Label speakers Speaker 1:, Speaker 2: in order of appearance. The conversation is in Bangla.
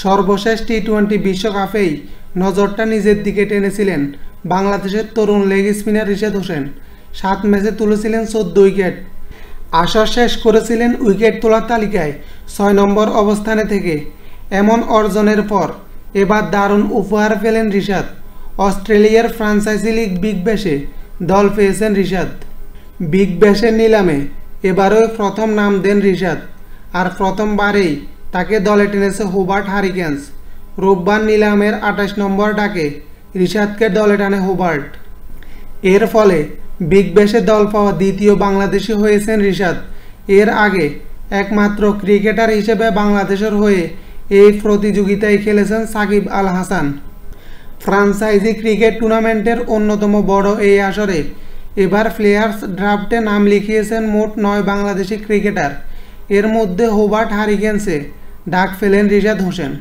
Speaker 1: সর্বশেষ টি-20 বিশ্বকাপেই নজরটা নিজের দিকে টেনেছিলেন বাংলাদেশের তরুণ লেগ স্পিনার রিশাদ হোসেন। 7 ম্যাচে তুলেছিলেন 14 উইকেট। আসর শেষ করেছিলেন উইকেট তোলার তালিকায় 6 নম্বর অবস্থানে থেকে। এমন অর্জনের পর এবার দারুণ উপহার পেলেন রিশাদ। অস্ট্রেলিয়ার ফ্র্যাঞ্চাইজি লিগ বিগ ব্যাশে দল পেয়েছেন রিশাদ। বিগ ব্যাশের নিলামে এবারও প্রথম নাম দেন রিশাদ, আর প্রথমবারেই তাকে দলে টেনেছে হোবার্ট হারিকেন্স। রোববার নিলামের 28 নম্বর ডাকে রিশাদকে দলে টানে হোবার্ট। এর ফলে বিগ ব্যাশে দল পাওয়া দ্বিতীয় বাংলাদেশি হয়েছেন রিশাদ। এর আগে একমাত্র ক্রিকেটার হিসেবে বাংলাদেশের হয়ে এই প্রতিযোগিতায় খেলেছেন সাকিব আল হাসান। ফ্র্যাঞ্চাইজি ক্রিকেট টুর্নামেন্টের অন্যতম বড় এই আসরে এবার প্লেয়ার্স ড্রাফটে নাম লিখিয়েছেন মোট 9 বাংলাদেশি ক্রিকেটার। এর মধ্যে হোবার্ট হারিকেন্সে ডাক পেলেন রিশাদ হোসেন।